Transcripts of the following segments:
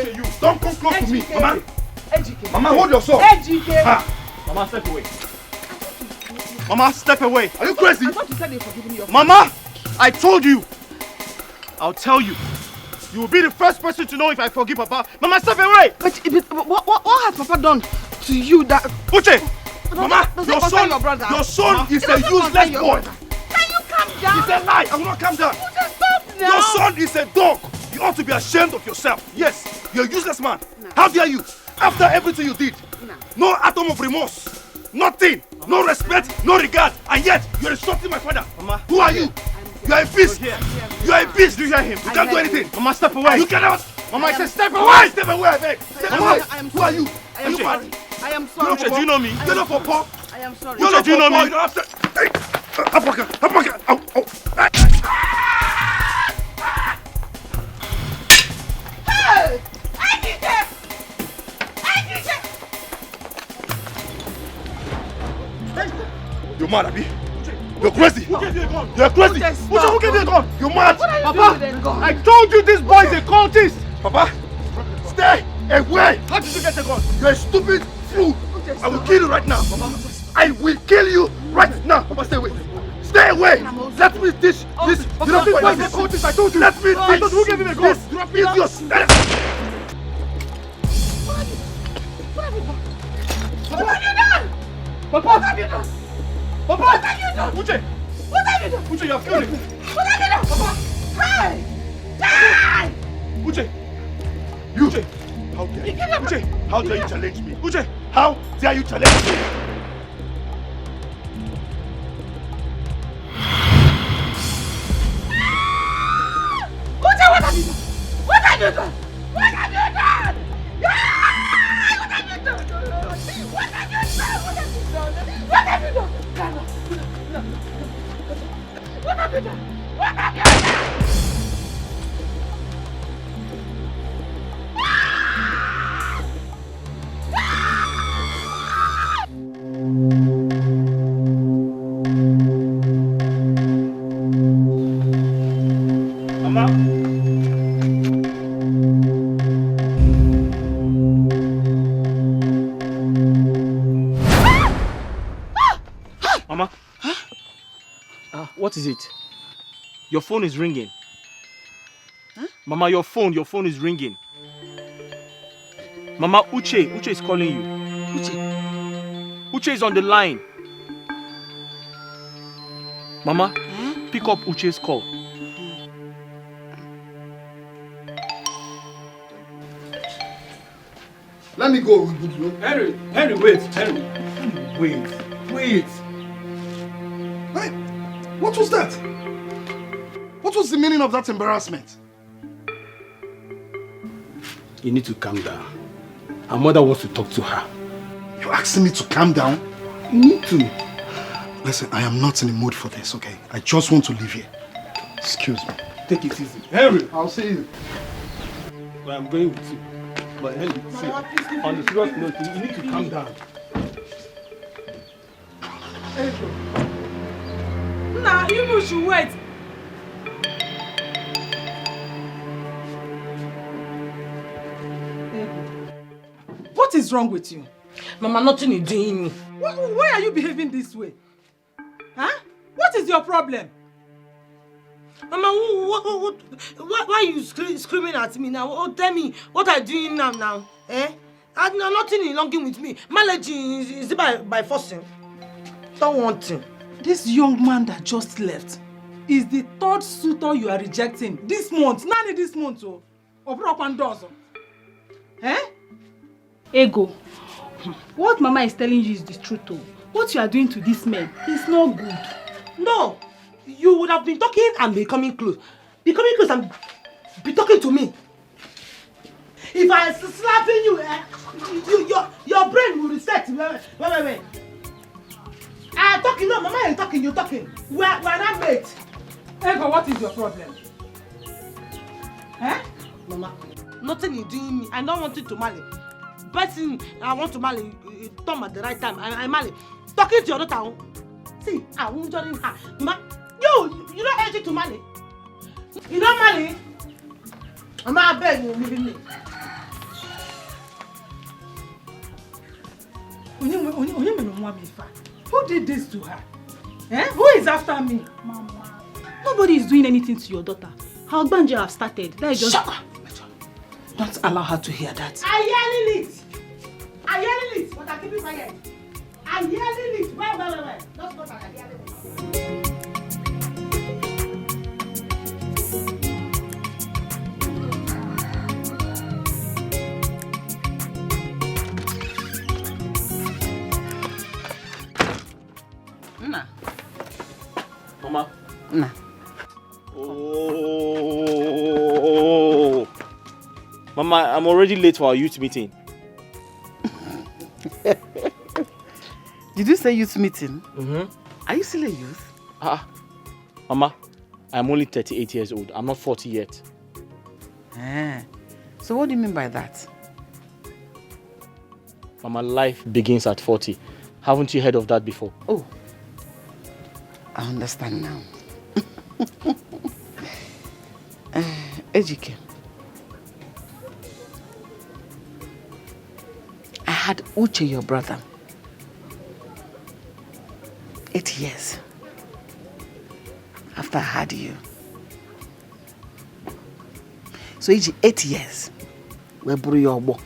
Uche, you don't come close to me, Mama. Ejike. Mama, hold your sword. Ejike. Mama, step away. Mama, step away. Are you crazy? I thought you said you forgive me. Mama, I told you. I'll tell you. You will be the first person to know if I forgive Papa. Mama, step away. But what has Papa done to you that... Uche, Mama, your son is a useless boy. Can you calm down? It's a lie. I will not calm down. Uche, stop now. Your son is a dog. You ought to be ashamed of yourself. Yes, you're a useless man. No. How dare you? After everything you did, no atom of remorse, nothing, no respect, no regard, and yet you're insulting my father. Mama, who are you? You are a beast. You are a beast. Do you hear him? You can't do anything. Mama, step away. You cannot. Mama, I said step away. Step away, I beg. Step away. Who are you? Are you mad? I am sorry. Do you know me? You're not for pork. I am sorry. You're not for pork. You don't have to. Hey, Apaka. Ow. You're mad, Abi? You're crazy. You're crazy. Who gave you a gun? You're mad. Papa, I told you this boy is a cultist. Papa, stay away. How did you get a gun? You're a stupid fool. I will kill you right now. Papa, I will kill you right now. Papa, stay away. Stay away. Let me teach this. You know this boy is a cultist. I told you. Let me teach. Who gave him a gun? This idiot. What have you done? What have you done? Papa, what have you done? Papa, what have you done? Uche! What have you done? Uche, you have killed him! What have you done? Papa! Hey! Hey! Uche! You! Uche! How dare you? Uche! How dare you challenge me? Uche! How dare you challenge me? Uche, what have you done? What have you done? What have you done? What have you done? What have you done? What have you done? What have you done? What have you done? What have you done? Mama? Mama? Huh? What is it? Your phone is ringing. Huh? Mama, your phone is ringing. Mama, Uche is calling you. Uche is on the line. Mama, pick up Uche's call. Let me go. Henry, wait. Wait. Hey, what was that? What was the meaning of that embarrassment? You need to calm down. Her mother wants to talk to her. You're asking me to calm down? You need to. Listen, I am not in the mood for this, okay? I just want to leave here. Excuse me. Take it easy. Henry, I'll see you. Well, I'm going with you. But Henry, see, on the serious note, you need to calm down. Nah, you should wait. What is wrong with you? Mama, nothing is doing me. Why are you behaving this way? Huh? What is your problem? Mama, why are you screaming at me now? Oh, tell me, what are you doing now? Eh? Nothing is longing with me. Marriage is by forcing. Don't want him. This young man that just left is the third suitor you are rejecting this month. Nani this month, oh. Eh? Ego, what Mama is telling you is the truth, oh. What you are doing to this man is not good. No, you would have been talking and be coming close. Be coming close and be talking to me. If I slapping you, your brain will reset. Wait. I'm talking, no, Mama ain't talking, you're talking. We're not mates. Ego, what is your problem? Eh? Mama, nothing is doing me. I don't want you to marry. Person I want to marry, come at the right time. I marry. Talking to your daughter. See, I won't join her. Mama, you don't urge it to marry. You don't marry. Mama, I beg you, leave me. Who did this to her? Eh? Who is after me? Mama, nobody is doing anything to your daughter. Her Ogbanje have started. That is just... Shut up! Don't allow her to hear that. I hear it. But I keep it quiet. I hear it. Wait. Don't stop at I hear it. Mama. Nah. Oh. Mama, I'm already late for our youth meeting. Did you say youth meeting? Mm-hmm. Are you still a youth? Mama, I'm only 38 years old. I'm not 40 yet. So what do you mean by that? Mama, life begins at 40. Haven't you heard of that before? Oh, I understand now. Ejike, I had Uche, your brother, 8 years after I had you. So each 8 years, we brought your boy.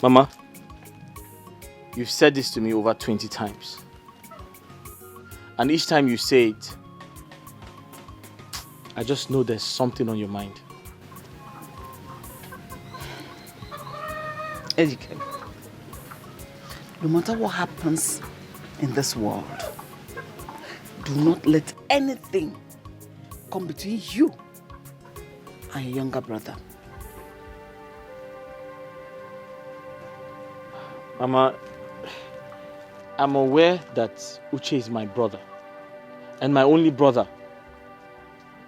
Mama, you've said this to me over 20 times. And each time you say it, I just know there's something on your mind. Ejike, no matter what happens in this world, do not let anything come between you and your younger brother. Mama, I'm aware that Uche is my brother and my only brother.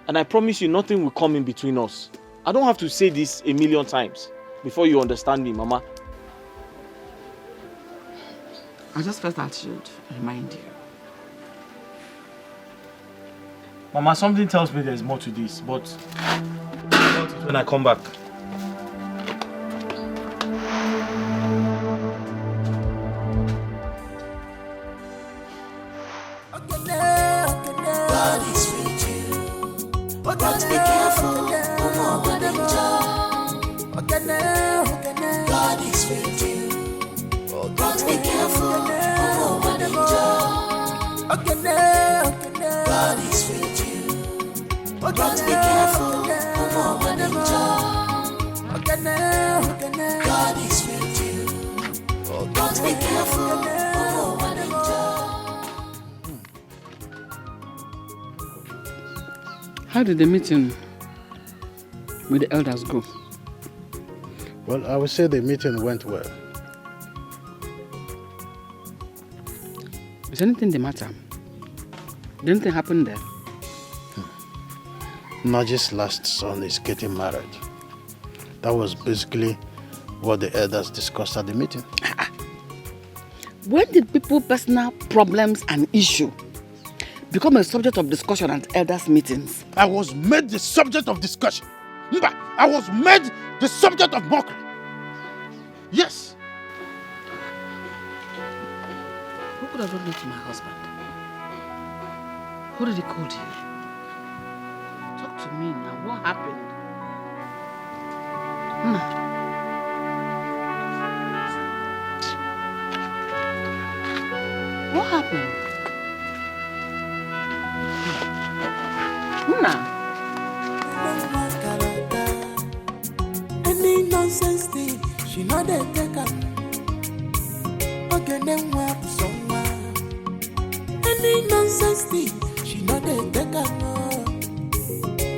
And I promise you nothing will come in between us. I don't have to say this a million times before you understand me, Mama. I just felt I should remind you. Mama, something tells me there's more to this, but when I come back. God is with you, but be careful. God is with you, but be careful. God is with you, but be careful. God is with you, but be careful. How did the meeting with the elders go? Well, I would say the meeting went well. Is anything the matter? Did anything happen there? Naji's last son is getting married. That was basically what the elders discussed at the meeting. When did people's personal problems and issue become a subject of discussion at elders' meetings? I was made the subject of discussion. I was made the subject of mockery. Yes. Who could have done that to my husband? Who did he call you? Talk to me now. What happened? What happened? Any nonsense thing, she know they take her. Okay, then work somewhere. Any nonsense thing, she know they take her.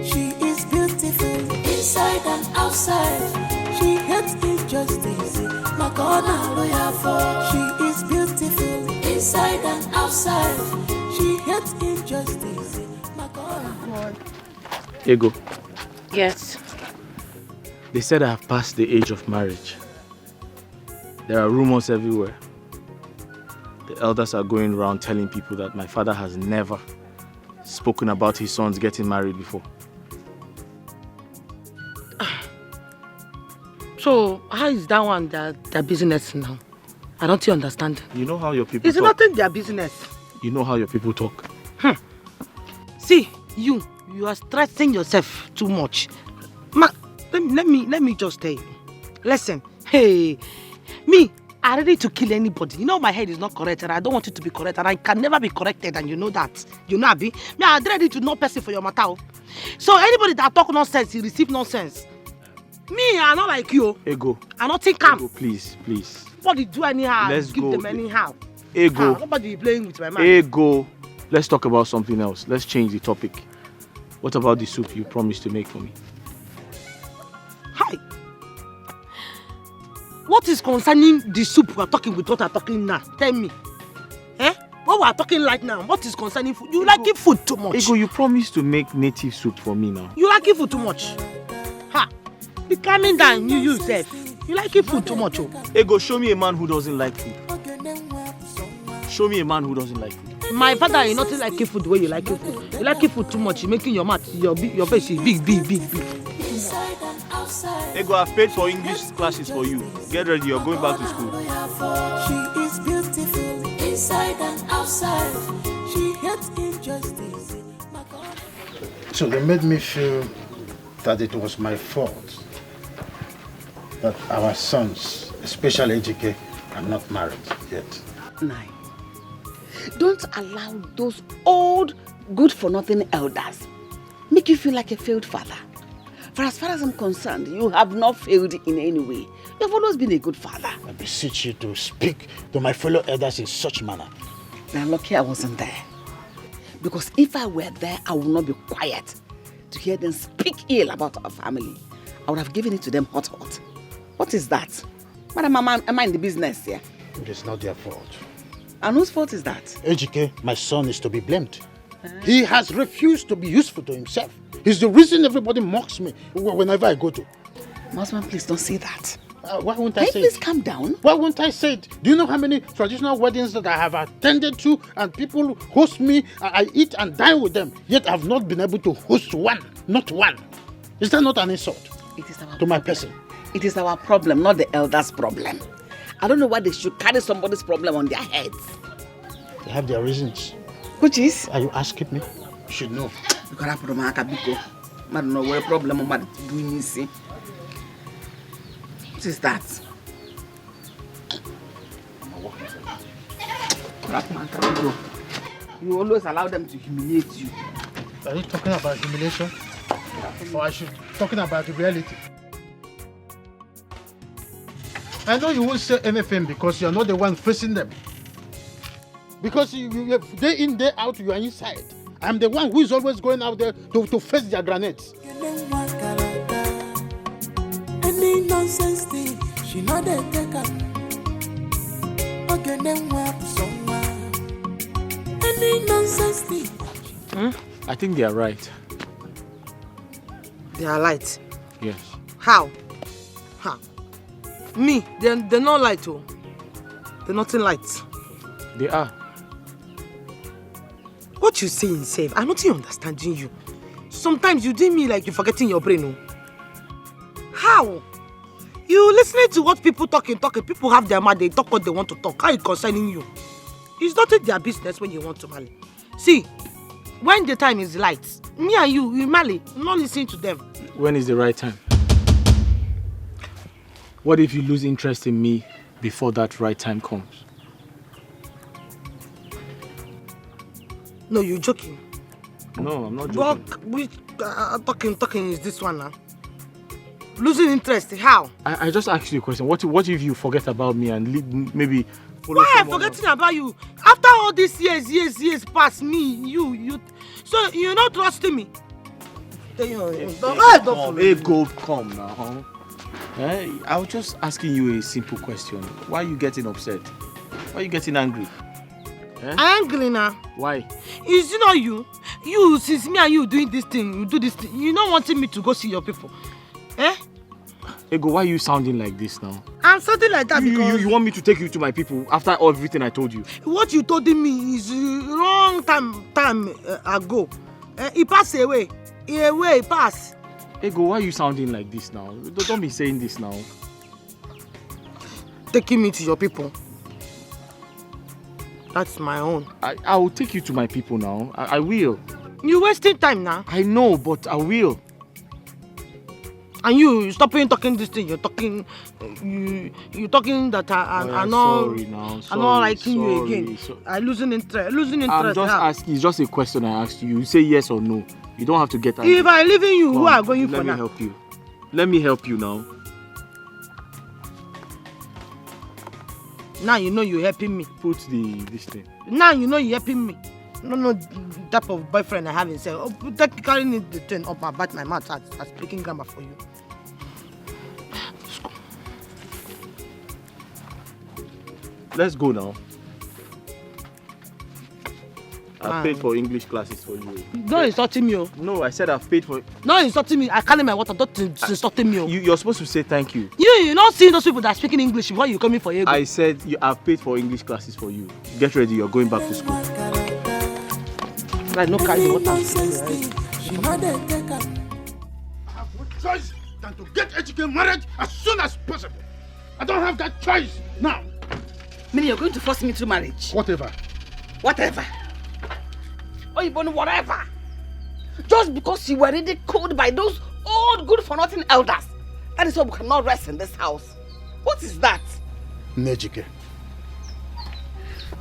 She is beautiful inside and outside. She hates injustice. My God, lawyer for. She is beautiful inside and outside. She hates injustice. My God. Ego, Yes. they said I have passed the age of marriage. There are rumors everywhere. The elders are going around telling people that my father has never spoken about his sons getting married before. So, how is that one their business now? I don't understand. You know how your people It's talk. nothing their business. You know how your people talk. See, you are stressing yourself too much. Let me just tell you. Listen, hey, me, I'm ready to kill anybody. You know my head is not correct and I don't want it to be correct and I can never be corrected and you know that. You know, Abi? Me, I'm ready to know person for your matter. So anybody that talk nonsense, you receive nonsense. Me, I'm not like you. Ego. I'm not think calm. Ego, please. Nobody do anyhow. Let's give go. them anyhow. Ego. Nobody playing with my mind. Ego. Let's talk about something else. Let's change the topic. What about the soup you promised to make for me? Hi. What is concerning the soup we are talking with what we are talking now? Tell me. What we are talking like now? What is concerning food? You like food too much. Ego, you promised to make native soup for me now. You like food too much. Ha! Be calming down, you yourself. You like food too much. Oh. Ego, show me a man who doesn't like food. Show me a man who doesn't like food. My father is not like food the way you like food. You like food too much. You're making your mouth, your face is big. Ego, I've paid for English classes for you. Get ready, you're going back to school. She is beautiful inside and outside. She hates injustice. So they made me feel that it was my fault that our sons, especially Ejike, are not married yet. Nine. Don't allow those old, good-for-nothing elders make you feel like a failed father. For as far as I'm concerned, you have not failed in any way. You have always been a good father. I beseech you to speak to my fellow elders in such manner. Now, lucky I wasn't there. Because if I were there, I would not be quiet to hear them speak ill about our family. I would have given it to them hot. What is that? Madam, am I in the business here? It is not their fault. And whose fault is that? Ejike, my son, is to be blamed. He has refused to be useful to himself. He's the reason everybody mocks me whenever I go to. Musman, please don't say that. Why won't I say please it? calm down. Why won't I say it? Do you know how many traditional weddings that I have attended to and people host me, I eat and dine with them, yet I've not been able to host one, not one. Is that not an insult It is our to my person? It is our problem, not the elders' problem. I don't know why they should carry somebody's problem on their heads. They have their reasons. Which is? Are you asking me? You should know. You can have I don't know what problem I'm doing this. What is that? You always allow them to humiliate you. Are you talking about humiliation? Or I should talking about the reality? I know you won't say anything because you're not the one facing them. Because you day in, day out, you are inside. I'm the one who is always going out there to face their grenades. Any nonsense thing, she not a taker. Any nonsense thing. I think they are right. They are light. Yes. How? Me, they're not light. Oh. They're nothing light. They are. What you saying, Save? I'm not even understanding you. Sometimes you do me like you're forgetting your brain. Oh. How? You listening to what people talking. People have their mouth, they talk what they want to talk. How it concerning you? It's not their business when you want to marry. See, when the time is light, me and you marry, not listening to them. When is the right time? What if you lose interest in me before that right time comes? No, you're joking. No, I'm not joking. Which talking is this one now? Losing interest, how? I just asked you a question. What if you forget about me and maybe follow Why am I someone forgetting else? about you? After all these years past me, you. So you're not trusting me? Don't follow me. Go, come now. Huh? I was just asking you a simple question. Why are you getting upset? Why are you getting angry? I'm angry now. Why? Is it not you? You, since me and you doing this thing, you do this thing. You're not wanting me to go see your people. Ego, why are you sounding like this now? I'm sounding like that because... You want me to take you to my people after everything I told you? What you told me is wrong time ago. It passed away. It passed. Ego, why are you sounding like this now? Don't be saying this now. taking me to your people. That's my own. I will take you to my people now. I will. You're wasting time now. I know, but I will. And you stopping talking this thing. You're talking that I'm not. Sorry now. Sorry, I'm not liking you again. So, I'm losing interest. I'm just asking. It's just a question I asked you. You say yes or no. You don't have to get angry. If I leave you, who are going for now? Let me help you. Let me help you now. Now you know you're helping me. Put this thing. Now you know you're helping me. No type of boyfriend I have inside. Carrying the thing up about my mouth as speaking grammar for you. Let's go now. I've paid for English classes for you. Don't insulting me. No, I said I've paid for it. Don't insulting me. I carry my water. Don't insulting me. You're supposed to say thank you. You're not seeing those people that are speaking English before you coming for ego. I said I've paid for English classes for you. Get ready, you're going back to school. Like no carry the water. I have no choice than to get educated marriage as soon as possible. I don't have that choice now. Meaning you're going to force me to marriage? Whatever. Whatever. Or even whatever. Just because you were ridiculed by those old good-for-nothing elders. That is why we cannot rest in this house. What is that? Nejike,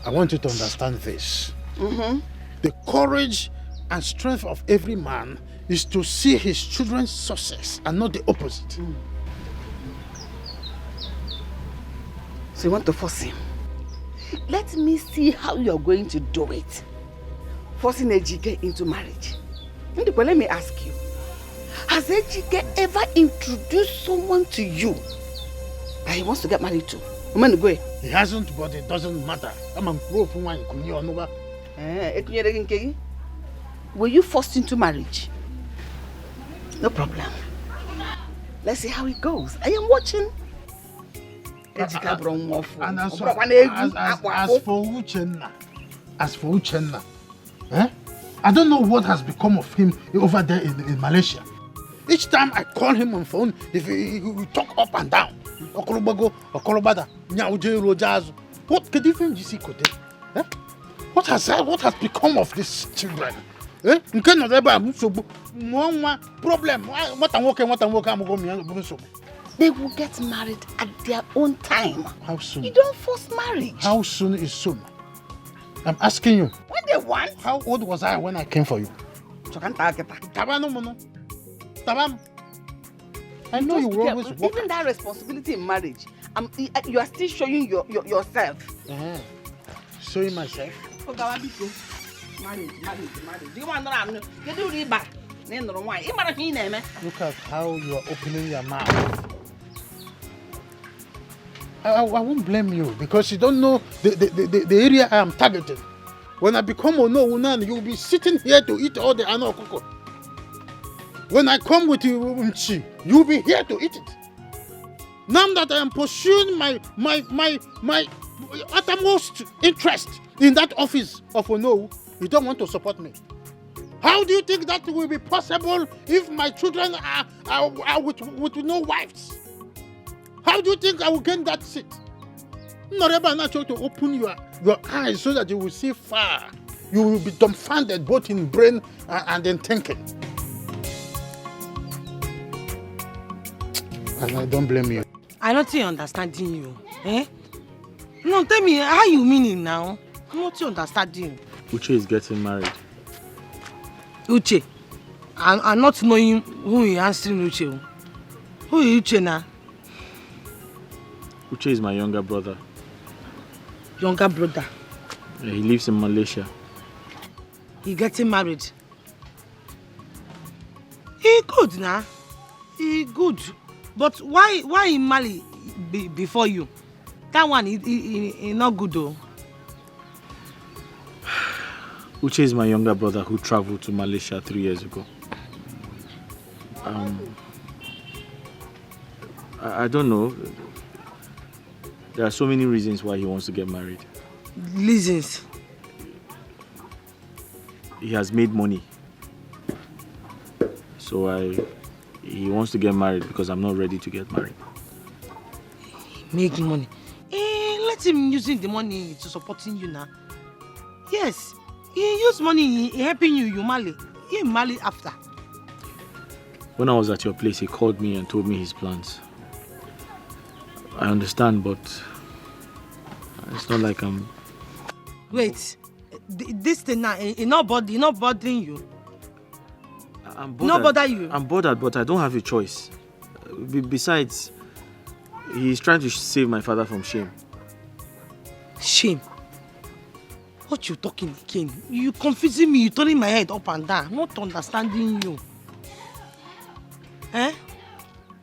I want you to understand this. Mm-hmm. The courage and strength of every man is to see his children's success and not the opposite. So you want to force him? Let me see how you're going to do it. Forcing Ejike into marriage. But let me ask you, has Ejike ever introduced someone to you that he wants to get married to? He hasn't, but it doesn't matter. Were you forced into marriage? No problem. Let's see how it goes. I am watching. And as for Uchenna, I don't know what has become of him over there in Malaysia. Each time I call him on phone, if he talk up and down. What has become of these children? They will get married at their own time. How soon? You don't force marriage. How soon is soon? I'm asking you. When they want. How old was I when I came for you? I know you will always work. Even that responsibility in marriage, you are still showing yourself. Showing myself? Marriage. Do you want to know? Look at how you are opening your mouth. I won't blame you because you don't know the area I am targeting. When I become Ono, you will be sitting here to eat all the anokoko. When I come with you, you will be here to eat it. Now that I am pursuing my uttermost interest in that office of Ono, you don't want to support me. How do you think that will be possible if my children are with no wives? How do you think I will gain that seat? Not to open your eyes so that you will see far. You will be dumbfounded both in brain and in thinking. And I don't blame you. I don't understanding you. No, tell me how you meaning now. I'm not understanding. Uche is getting married. Uche? I'm not knowing who is answering Uche. Who is Uche now? Uche is my younger brother. Younger brother? Yeah, he lives in Malaysia. He getting married? He good now. He good. But why in Mali before you? That one he not good though. Uche is my younger brother who traveled to Malaysia 3 years ago. I don't know. There are so many reasons why he wants to get married. Reasons? He has made money. So he wants to get married because I'm not ready to get married. Make money? Let him using the money to supporting you now. Yes, he use money in helping you, you marry. He marry after. When I was at your place, he called me and told me his plans. I understand, but it's not like I'm... Wait, this thing now, it's not bothering you? I'm bothered. Not bother you? I'm bothered, but I don't have a choice. Besides, he's trying to save my father from shame. Shame? What you talking again? You confusing me, you turning my head up and down. I'm not understanding you. Eh?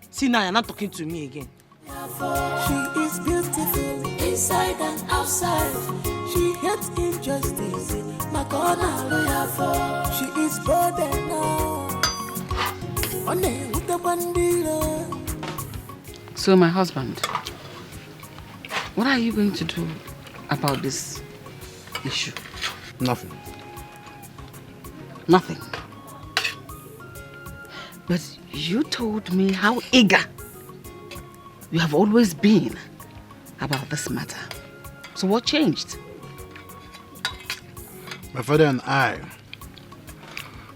See now, you're not talking to me again. She is beautiful inside and outside. She hates injustice. My corner lawyer for. She is brother now. So, my husband, what are you going to do about this issue? Nothing. Nothing. But you told me how eager you have always been about this matter. So what changed? My father and I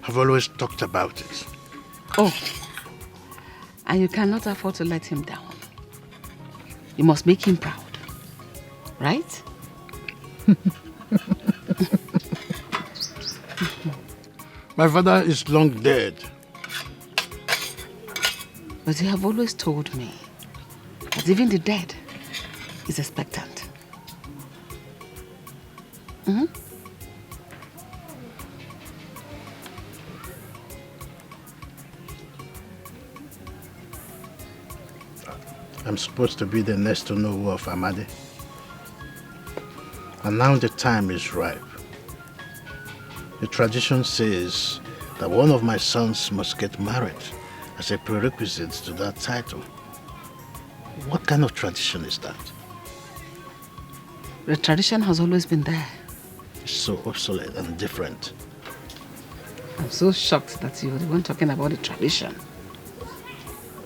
have always talked about it. Oh, and you cannot afford to let him down. You must make him proud, right? My father is long dead. But you have always told me that even the dead is expectant. Mm-hmm. I'm supposed to be the next to know of Amadi. And now the time is ripe. The tradition says that one of my sons must get married as a prerequisite to that title. What kind of tradition is that? The tradition has always been there. It's so obsolete and different. I'm so shocked that you're the one talking about the tradition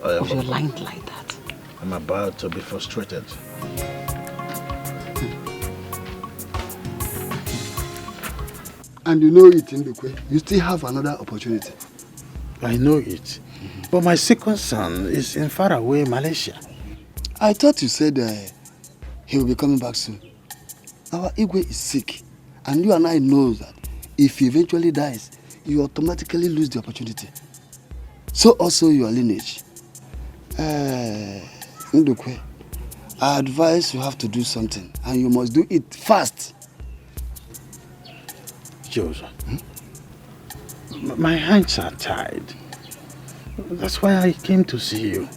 of your line like that. I'm about to be frustrated. And you know it, Ndukwe. You still have another opportunity. I know it. But my second son is in faraway Malaysia. I thought you said he will be coming back soon. Our Igwe is sick. And you and I know that if he eventually dies, you automatically lose the opportunity. So also your lineage. Ndukwe, I advise you have to do something. And you must do it fast. Joseph, my hands are tied. That's why I came to see you.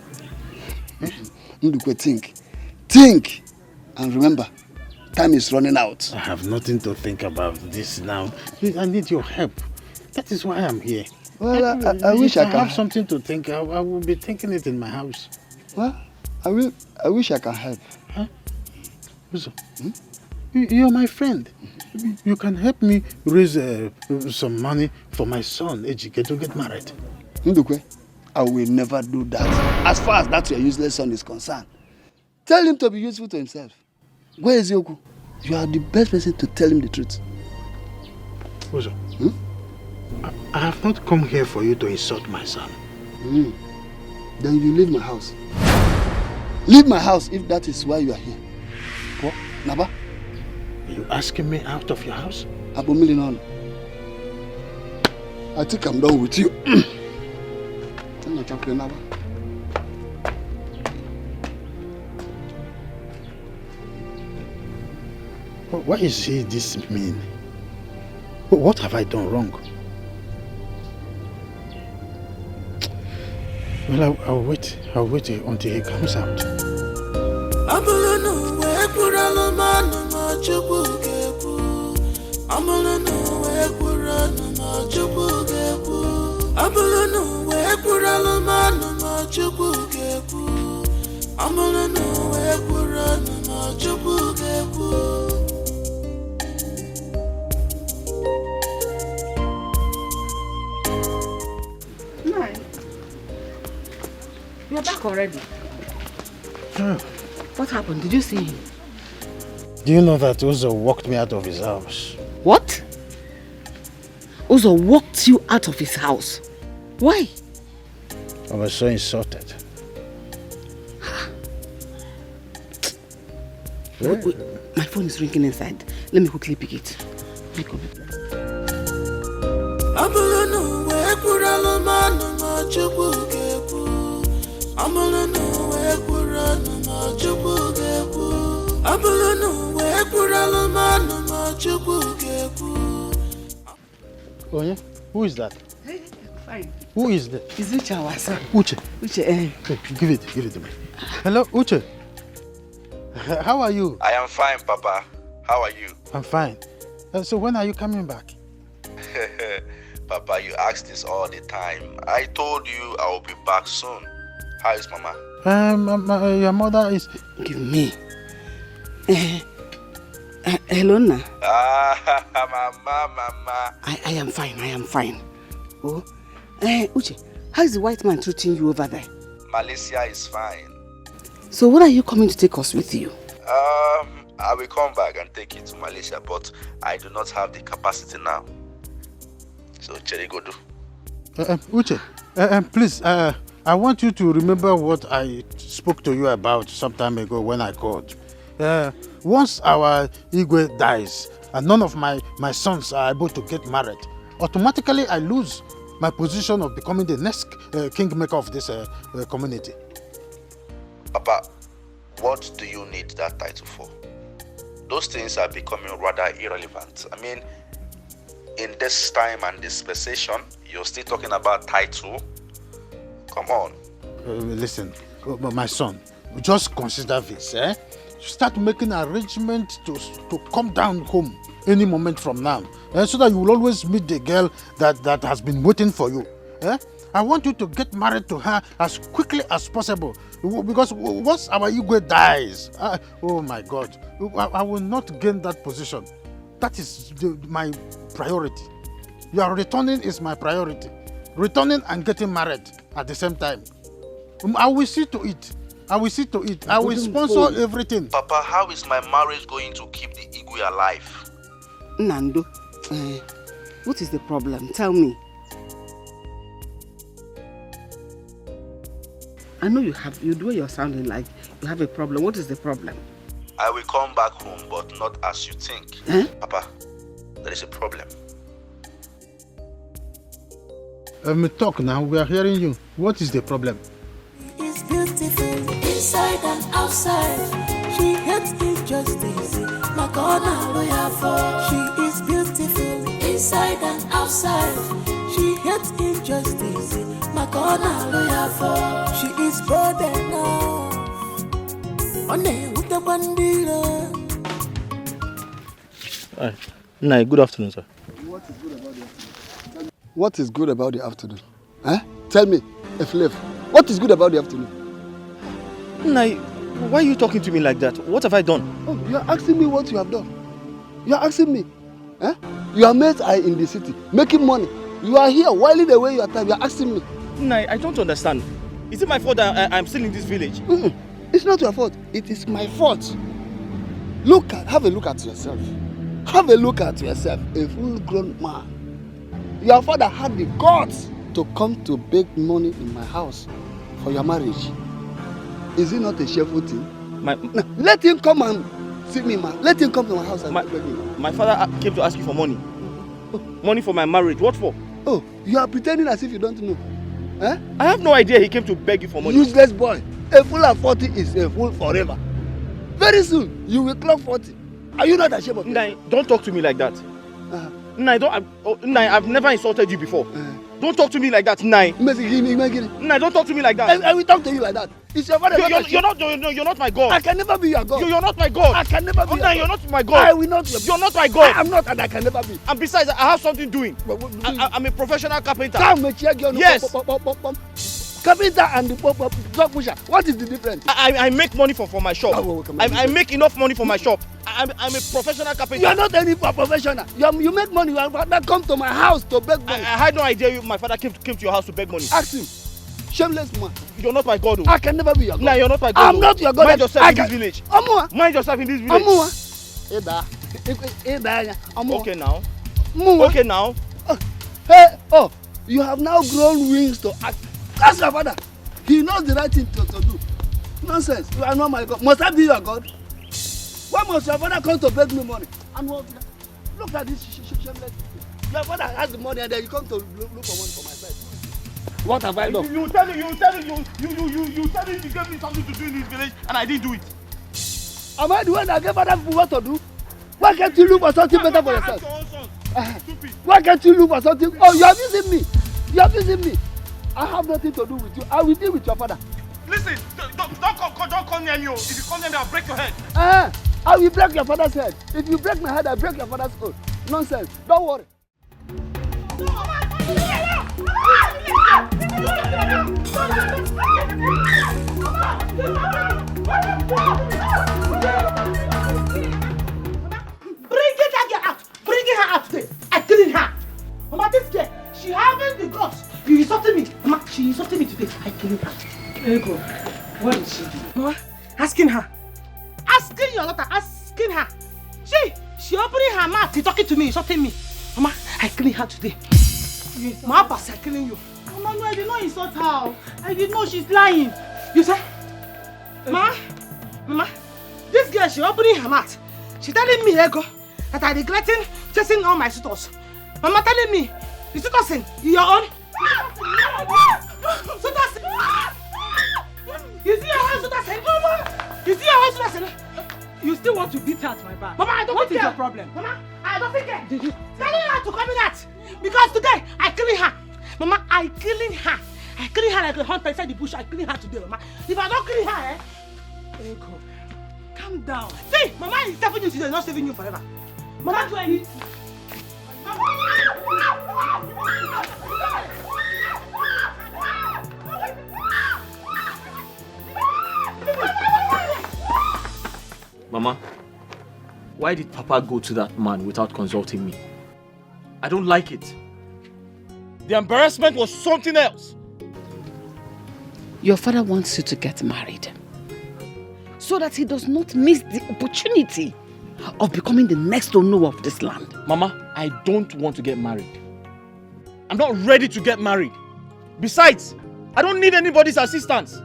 Ndukwe, think. Think! And remember, time is running out. I have nothing to think about this now. I need your help. That is why I'm here. Well, I wish I can have something to think. I will be thinking it in my house. Well, I wish I can help. Huh? You're my friend. You can help me raise some money for my son, Ejike, to get married. Ndukwe, I will never do that. As far as that your useless son is concerned. Tell him to be useful to himself. Where is Yoku? You are the best person to tell him the truth. Uzo, I have not come here for you to insult my son. Then you leave my house. Leave my house if that is why you are here. What? Naba? Are you asking me out of your house? I think I'm done with you. Why is he this mean? What have I done wrong? Well, I'll wait until he comes out. You're back already. Oh. What happened? Did you see him? Do you know that Uzo walked me out of his house? What? Uzo walked you out of his house? Why? I was so insulted. Wait, my phone is ringing inside. Let me quickly pick it. Oh yeah? Who is that? Fine. Who is that? It's Uche, our son. Uche. Uche, Hey, give it to me. Hello, Uche. How are you? I am fine, Papa. How are you? I'm fine. So when are you coming back? Papa, you ask this all the time. I told you I will be back soon. How is Mama? Your mother is... Give me. Hello, Na. Mama. I am fine. Oh, Uche, how is the white man treating you over there? Malaysia is fine. So when are you coming to take us with you? I will come back and take you to Malaysia, but I do not have the capacity now. So, Cherry, go do. Uche, please, I want you to remember what I spoke to you about some time ago when I called. Once our Igwe dies and none of my sons are able to get married, automatically I lose my position of becoming the next kingmaker of this community. Papa, what do you need that title for? Those things are becoming rather irrelevant. I mean, in this time and dispensation, you're still talking about title? Come on. Listen, my son, just consider this, Start making arrangements to come down home any moment from now, so that you will always meet the girl that has been waiting for you. I want you to get married to her as quickly as possible, because once our Igwe dies, oh my God, I will not gain that position. That is my priority. Your returning is my priority. Returning and getting married at the same time. I will see to it. I will sponsor everything. Papa, how is my marriage going to keep the Igwe alive? Nando, what is the problem? Tell me. I know the way you're sounding like you have a problem. What is the problem? I will come back home, but not as you think. Papa, there is a problem. Talk now, we are hearing you. What is the problem? It's beautiful inside and outside. She hates injustice. My corner lawyer for. She is beautiful inside and outside. She hates injustice. My corner lawyer for. She is bold enough. On with the bandila. Hi. Nai, good afternoon, sir. What is good about the afternoon? Tell me, Eflef, what is good about the afternoon? Nai, why are you talking to me like that? What have I done? Oh, you are asking me what you have done. You are asking me. You are mate in the city, making money. You are here, whiling away your time. You are asking me. Nai, I don't understand. Is it my fault that I'm still in this village? It's not your fault. It is my fault. Have a look at yourself. Have a look at yourself, a full-grown man. Your father had the guts to come to beg money in my house for your marriage. Is it not a shameful thing? Now, let him come and see me, man. Let him come to my house and beg me. My father came to ask you for money. Money for my marriage. What for? Oh, you are pretending as if you don't know. I have no idea he came to beg you for money. Useless boy. A fool at 40 is a fool forever. Very soon, you will clock 40. Are you not ashamed of Nai, don't talk to me like that. Nai, I've never insulted you before. Don't talk to me like that, Nai. Nai, don't talk to me like that. I will talk to you like that. It's your father. You're not my God. I can never be your God. You're not my God. I can never be. Nai, you're not my God. I will not. You're not my God. I am not, and I can never be. And besides, I have something doing. I'm a professional carpenter. Yes. Carpenter and the block pusher. What is the difference? I make money for my shop. I make enough money for my shop. I'm a professional carpenter. You are not any professional. You make money. Your father come to my house to beg money. I had no idea my father came to your house to beg money. Ask him. Shameless man. You're not my God. I can never be your God. Nah, you're not my God. I'm not your God. Mind yourself in this village. Mind yourself in this village. Okay now. Move. Okay now. Hey, oh, you have now grown wings to act. Ask your father. He knows the right thing to do. Nonsense. You are not my God. Must I be your God? Why must your father come to beg me money? And what? Look at this shameless. Your father has the money and then you come to look for money for my side. What have I done? You tell me you gave me something to do in this village and I didn't do it. Am I the one that gave other people what to do? Why can't you look for something better for yourself? Why can't you look for something? Oh, you are using me. You are using me. I have nothing to do with you. I will deal with your father. Listen, don't come near me. If you come near me, I'll break your head. I will break your father's head. If you break my head, I'll break your father's own. Nonsense. Don't worry. Bring her out today. I clean her. Mama, this girl, she having the guts. You insulted me. Mama, she insulted me today. I clean her. Ego, what did she do? Mama, asking her. Asking your daughter, asking her. She opening her mouth, she talking to me, insulting me. Mama, I clean her today. Mama, I clean you. Mama, no, I did not insult her. I did not, she's lying. You say? Mama, this girl, she opening her mouth. She telling me, Ego, that I regretting chasing all my suitors. Mama telling me, the suitors in your own. Suitors. You see your own suitors in? You see your own suitors in? You still want to beat her at my back? Mama, I don't What think is your problem? Mama, I don't think it. Telling her to come in that. Because today, I killing her. Mama, I killing her. I killing her like a hunter inside the bush. I killing her today, Mama. If I don't kill her, Ego, calm down. See, Mama is saving you today, not saving you forever. Mama, do I need? Mama, why did Papa go to that man without consulting me? I don't like it. The embarrassment was something else. Your father wants you to get married so that he does not miss the opportunity of becoming the next owner of this land. Mama, I don't want to get married. I'm not ready to get married. Besides, I don't need anybody's assistance.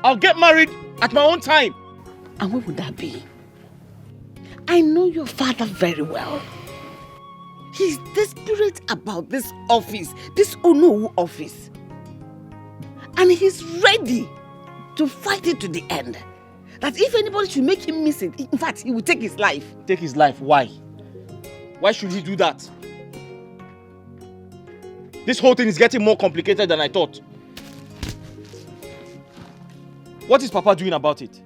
I'll get married at my own time. And what would that be? I know your father very well. He's desperate about this office, this Onowu office. And he's ready to fight it to the end. That if anybody should make him miss it, in fact, he will take his life. Take his life? Why? Why should he do that? This whole thing is getting more complicated than I thought. What is Papa doing about it?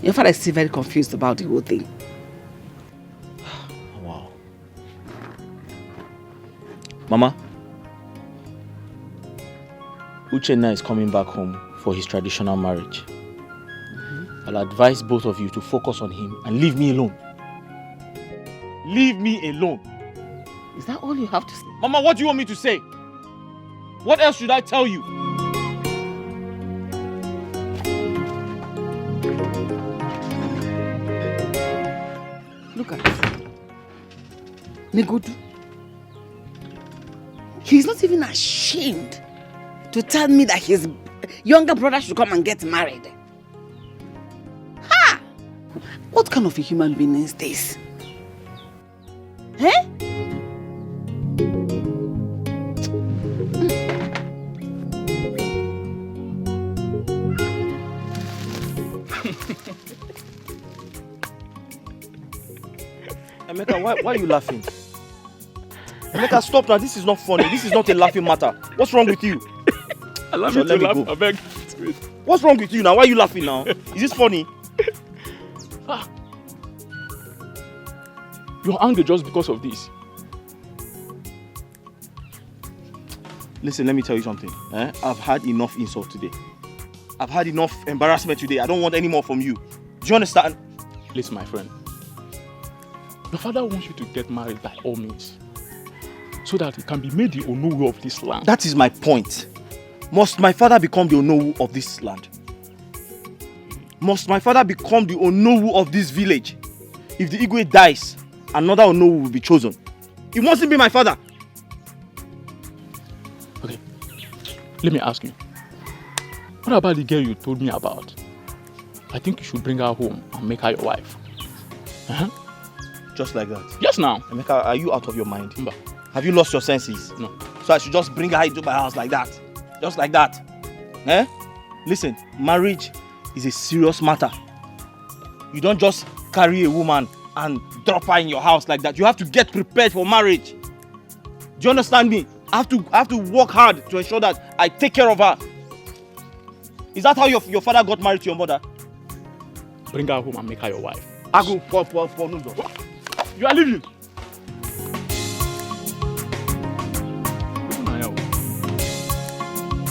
Your father is still very confused about the whole thing. Wow. Mama, Uchenna is coming back home for his traditional marriage. I'll advise both of you to focus on him and leave me alone. Leave me alone. Is that all you have to say? Mama, what do you want me to say? What else should I tell you? Look at it. Negudu. He's not even ashamed to tell me that his younger brother should come and get married. Ha! What kind of a human being is this? Eh? Emeka, why are you laughing? Emeka, stop now. This is not funny. This is not a laughing matter. What's wrong with you? Allow me to laugh. I beg. What's wrong with you now? Why are you laughing now? Is this funny? You're angry just because of this. Listen, let me tell you something. I've had enough insult today. I've had enough embarrassment today. I don't want any more from you. Do you understand? Listen, my friend. Your father wants you to get married by all means, so that he can be made the Onowu of this land. That is my point. Must my father become the Onowu of this land? Must my father become the Onowu of this village? If the Igwe dies, another Onowu will be chosen. He mustn't be my father. Okay, let me ask you. What about the girl you told me about? I think you should bring her home and make her your wife. Just like that? Yes, now. Emeka, are you out of your mind? No. Have you lost your senses? No. So I should just bring her into my house like that? Just like that? Eh? Listen, marriage is a serious matter. You don't just carry a woman and drop her in your house like that. You have to get prepared for marriage. Do you understand me? I have to work hard to ensure that I take care of her. Is that how your father got married to your mother? Bring her home and make her your wife. I go for no. You are leaving.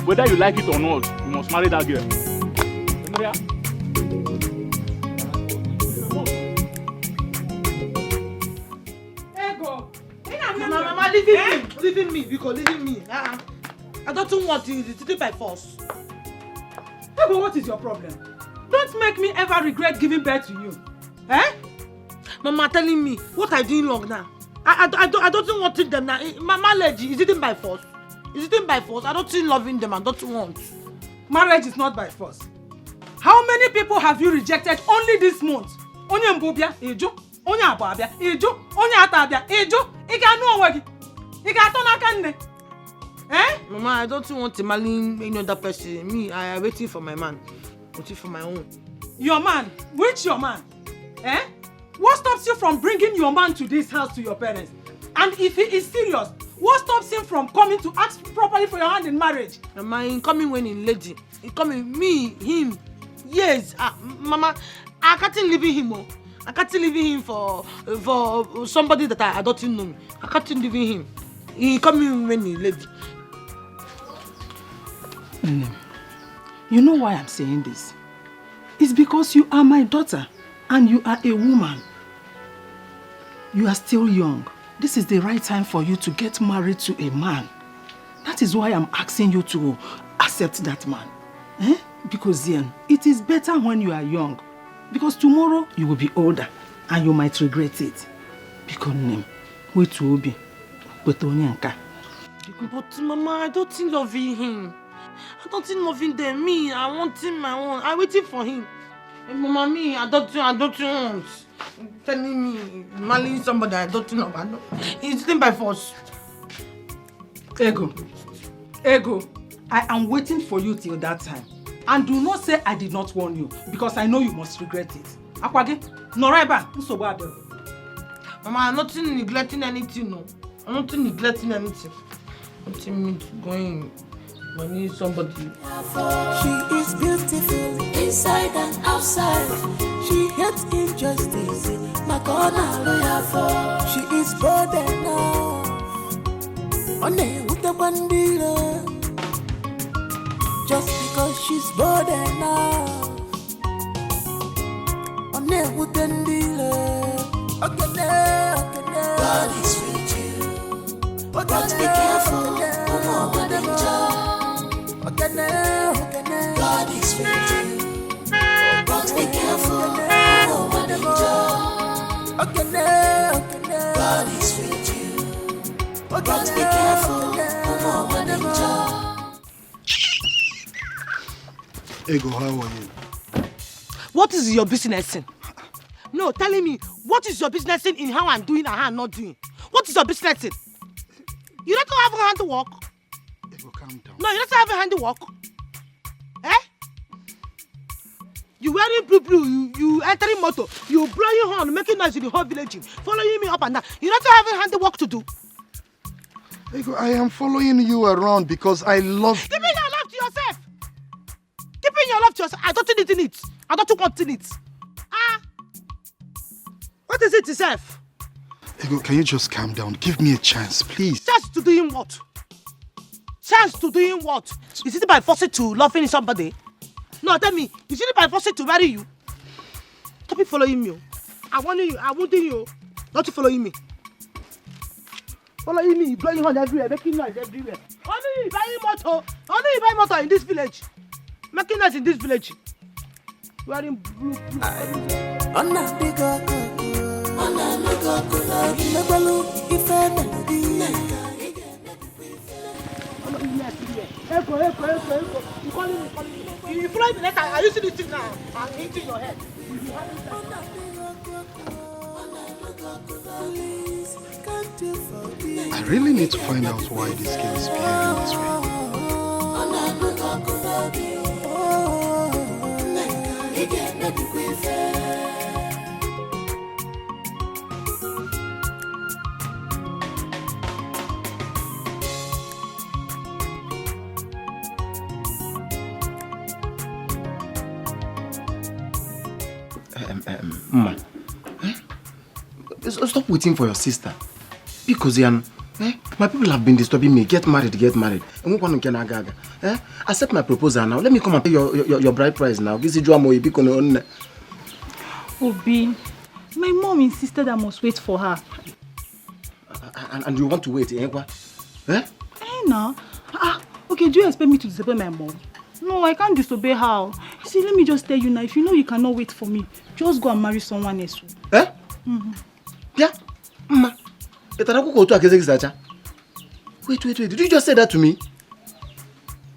Whether you like it or not, you must marry that girl. Mama, leaving me, because leaving me. I don't want to do it by force. Ego, what is your problem? Don't make me ever regret giving birth to you. Eh? Mama telling me what I doing wrong now. I don't want them now. Mama Leji, is it by force? Is it by force? I don't think loving them. I don't want. Marriage is not by force. How many people have you rejected only this month? Onye mbobia, ejo. Onye ababia, ejo. Onye atabia, ejo. Ika no wagi. Ika atona kanne. Eh? Mama, I don't want to marry any other person. Me, I am waiting for my man. Waiting for my own. Your man? Which your man? Eh? What stops you from bringing your man to this house to your parents? And if he is serious, what stops him from coming to ask properly for your hand in marriage? Mama, he coming when in lady. He coming, me, him. Yes, Mama, I can't leave him. I can't leave him for somebody that I don't know. I can't leave him. He coming when he lady. You know why I'm saying this? It's because you are my daughter and you are a woman. You are still young. This is the right time for you to get married to a man. That is why I'm asking you to accept that man. Eh? Because then, it is better when you are young. Because tomorrow, you will be older and you might regret it. Because wait will be. But Mama, I don't think loving him. I don't think loving them. Me, I want him my own. I'm waiting for him. And Mama, me, I don't want. Telling me, marrying somebody I don't know. It's thing by force. Ego, I am waiting for you till that time. And do not say I did not warn you, because I know you must regret it. Akwage, Noreba, Nsobado. Mama, I'm not neglecting anything, no. I'm not neglecting anything. I'm going. I need somebody. She is beautiful inside and outside. She hates injustice. Makona lawyer for. She is bold enough. On with the bandila. Just because she's bold enough. On with the bandila. Okay, God is with you. But be careful. God is with you. But be careful. God is with you. But be careful. Ego, how are you? What is your business in? No, telling me, what is your business in how I'm doing and how I'm not doing? What is your business in? You don't have a hand to walk. Ego, calm down. No, you don't have a hand to walk. Eh? You wearing blue, you entering motor, you blowing horn, making noise in the whole village, following me up and down. You don't have a hand to walk to do. Ego, I am following you around because I love you. Keeping your love to yourself. Keeping your love to yourself. I don't need it. I don't want it. What is it itself? Ego, can you just calm down? Give me a chance, please. Chance to doing what? Chance to doing what? Is it by forcing to loving somebody? No, tell me. Is it by forcing to marry you? Stop it following me. I want you. Not you following me. Following me, blowing on everywhere, making noise everywhere. Only you buying motor in this village. Making noise in this village. wearing blue. You fly the letter. Are you seeing this thing now? I'm hitting your head. I really need to find out why this girl is behaving this way. Mama, stop waiting for your sister. Because my people have been disturbing me. Get married. Accept my proposal now. Let me come and pay your bride price now. Obi, my mom insisted I must wait for her. And you want to wait, No. Okay, do you expect me to disobey my mom? No, I can't disobey her. See, let me just tell you now, if you know you cannot wait for me, just go and marry someone else. Yeah? Mama. Wait. Did you just say that to me?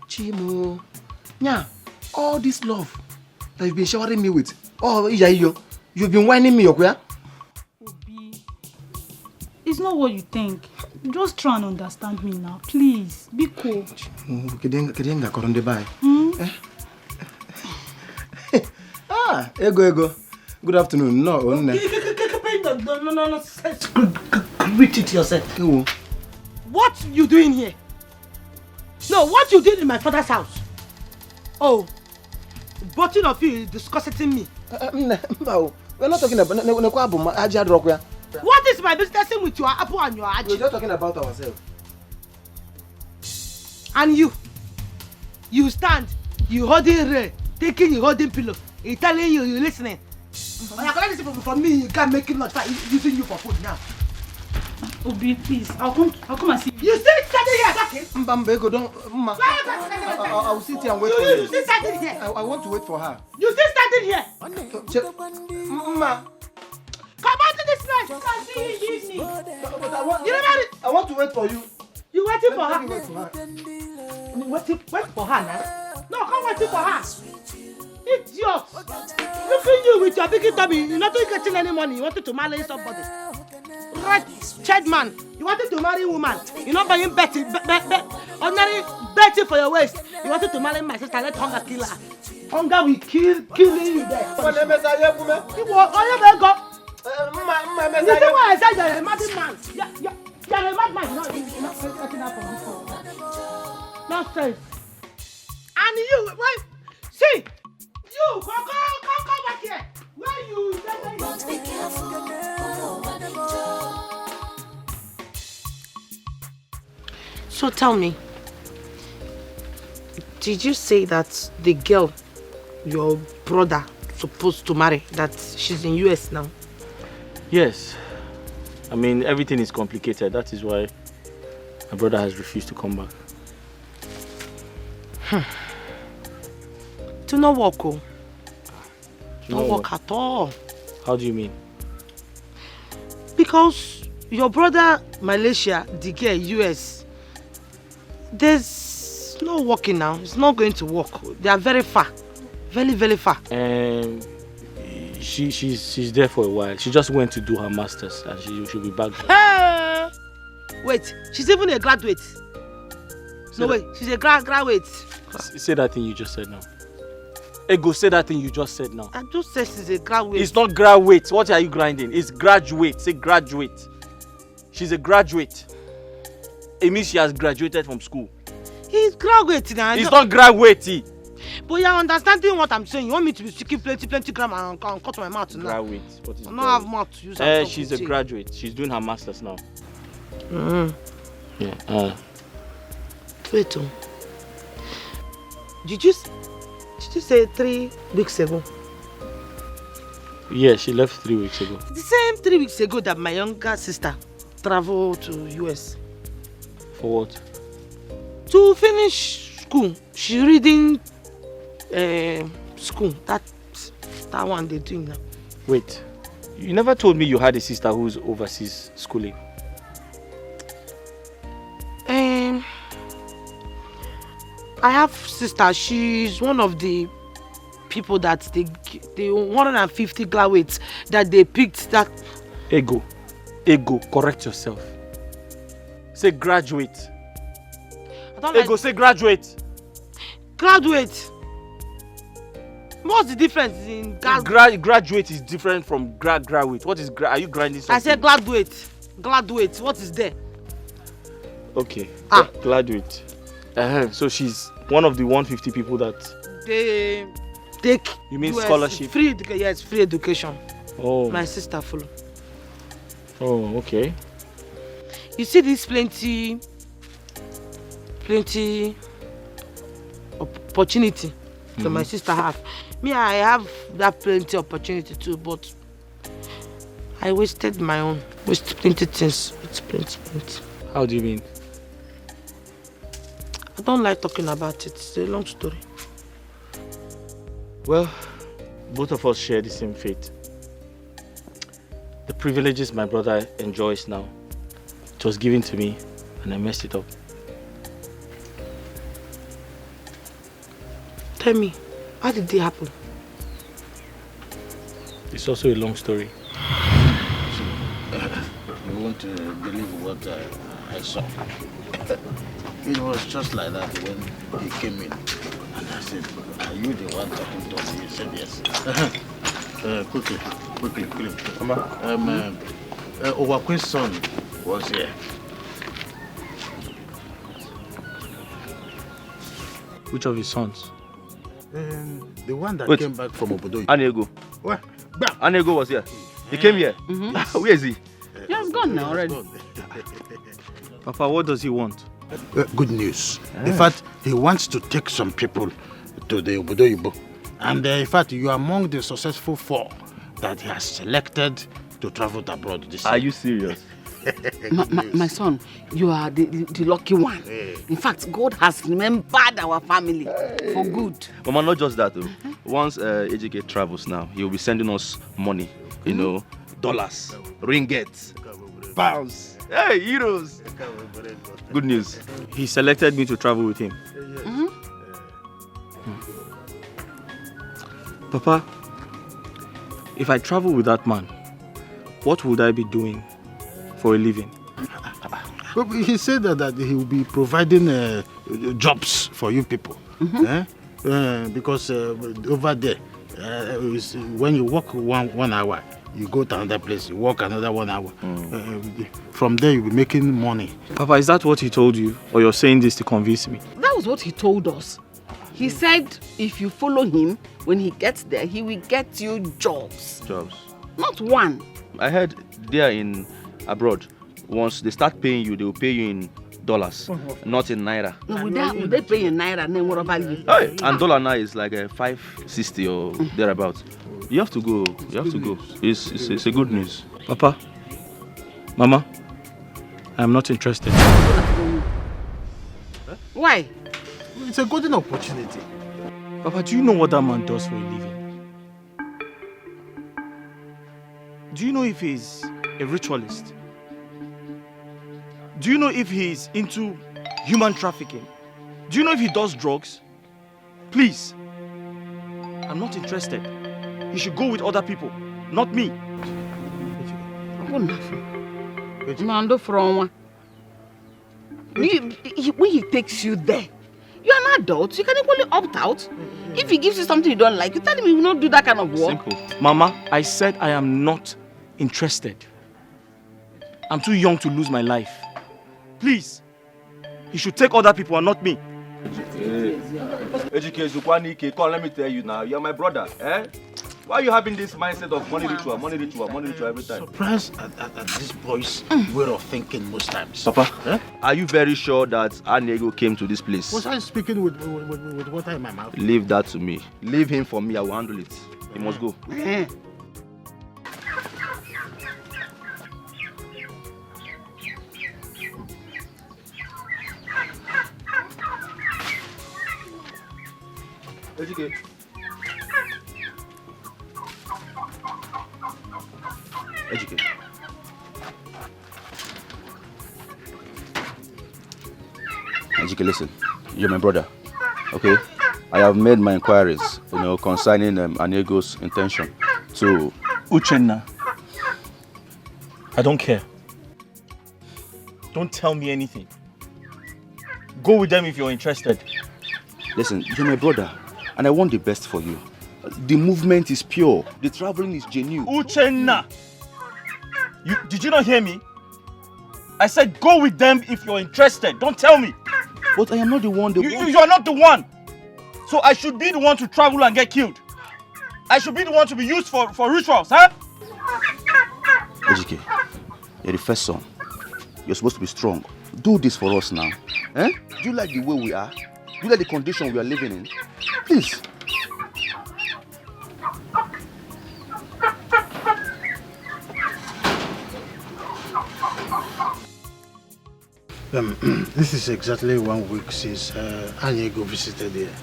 Chimo. Yeah. All this love that you've been showering me with. Oh, you've been whining me, okay? Obi, it's not what you think. Just try and understand me now, please. Be cool. Ego. Good afternoon. No. Read it yourself. What you doing here? No, what you did in my father's house? Oh, both of you is discussing me. We're not talking about what is my business with your apple and your aji? We're just talking about ourselves. And you stand, you holding Ray, taking you holding pillow, he telling you listening. When I collect this from me, you can't make it not fine using you for food now. Obi, please, I'll come and see you. You still standing here talking? Mbambego, don't, Mama. I'll sit here and wait for you. You still standing here? I want to wait for her. You still standing here? Mama. Come out to this night. You can see you evening. But I want to wait for you. You waiting for her? Wait for her. Wait for her now. No, come waiting for her. Idiot. Look at you with your big tummy. You're not getting any money. You wanted to marry somebody. Right, child man. You wanted to marry a woman. You're not buying Betty. Ordinary Betty for your waist. You wanted to marry my sister. Let hunger kill her. Hunger will killing you there. You see why I said you're a mad man? You're a mad man. You're not getting up from this one. Nonsense. And you, wait. See, you, come back here. Where you? Must be careful. So tell me, did you say that the girl your brother supposed to marry, that she's in US now? Yes. I mean, everything is complicated. That is why my brother has refused to come back. To not work, oh. Not work at all. How do you mean? Because your brother, Malaysia, the girl, US, there's no working now. It's not going to work. They are very far. Very, very far. She's there for a while. She just went to do her masters and she'll be back. Hey! Wait, she's even a graduate. She's a graduate. Say that thing you just said now. Ego, say that thing you just said now. I just said she's a graduate. It's not graduate. What are you grinding? It's graduate. Say graduate. She's a graduate. It means she has graduated from school. He's graduate now. It's not graduate. But you're understanding what I'm saying. You want me to be speaking plenty grammar and cut my mouth now? Graduate. What is I don't have mouth to use. She's a graduate. She's doing her masters now. Yeah. Wait. Did you say 3 weeks ago? Yeah, she left 3 weeks ago. The same 3 weeks ago that my younger sister traveled to US. For what? To finish school. She reading school. That that one they're doing now. Wait, you never told me you had a sister who's overseas schooling. I have sister. She's one of the people that they 150 graduates that they picked that. Ego, correct yourself. Say graduate. Ego, say graduate. Graduate. What's the difference in graduate is different from graduate. What is are you grinding something? I said graduate. Graduate. What is there? Okay. Graduate. So she's one of the 150 people that they take. You mean scholarship? Free education. Yes, free education. Oh. My sister follow. Oh, okay. You see this plenty opportunity that my sister have. Me, I have that plenty opportunity too, but I wasted my own. Wasted plenty things. It's plenty. How do you mean? I don't like talking about it. It's a long story. Well, both of us share the same fate. The privileges my brother enjoys now, it was given to me and I messed it up. Tell me, how did it happen? It's also a long story. You won't believe what I saw. It was just like that when he came in. And I said, are you the one talking to me? He said, yes. Quickly. Owakwe's son was here. Which of his sons? The one that came back from Obodo. Anego. What? Anego was here. He came here. Where is he? He has gone now already. Papa, what does he want? Good news. In fact, he wants to take some people to the Obodo. And in fact, you are among the successful 4 that he has selected to travel abroad this year. Are you serious? my son, you are the lucky one. In fact, God has remembered our family for good. Mama, not just that though. Once AJK travels now, he will be sending us money. You know, dollars, ringgits, pounds, hey, euros. Good news. He selected me to travel with him. Papa, if I travel with that man, what would I be doing for a living? He said that he will be providing jobs for you people. Because over there, when you walk one hour, you go to another place, you walk another 1 hour. From there, you'll be making money. Papa, is that what he told you? Or you're saying this to convince me? That was what he told us. He said if you follow him, when he gets there, he will get you jobs. Jobs? Not one. I heard there in abroad, once they start paying you, they will pay you in dollars, not in naira. No, would they pay in naira and then what about you? Hey, and dollar now is like 560 or thereabouts. You have to go. It's a good news. Papa, Mama, I'm not interested. Why? It's a golden opportunity. Papa, do you know what that man does for a living? Do you know if he's a ritualist? Do you know if he's into human trafficking? Do you know if he does drugs? Please, I'm not interested. He should go with other people, not me. When he takes you there, you are an adult. You can equally opt out. If he gives you something you don't like, you tell him you will not do that kind of work. Simple. Mama, I said I am not interested. I'm too young to lose my life. Please, he should take other people and not me. Ejike, come, let me tell you now, you're my brother, eh? Why are you having this mindset of money ritual every time? Surprised at this boy's way of thinking most times. Papa, are you very sure that Anego came to this place? Was I speaking with water in my mouth? Leave that to me. Leave him for me, I will handle it. He must go. Ejike. Ejike. Ejike, listen. You're my brother, okay? I have made my inquiries, concerning Aniego's intention to... Uchenna, I don't care. Don't tell me anything. Go with them if you're interested. Listen, you're my brother, and I want the best for you. The movement is pure. The traveling is genuine. Uchenna! Did you not hear me? I said go with them if you're interested. Don't tell me. But I am not the one. You are not the one. So I should be the one to travel and get killed. I should be the one to be used for rituals, huh? Ejike, you're the first son. You're supposed to be strong. Do this for us now. Eh? Do you like the way we are? Do you like the condition we are living in? Please. This is exactly 1 week since Aniego visited here.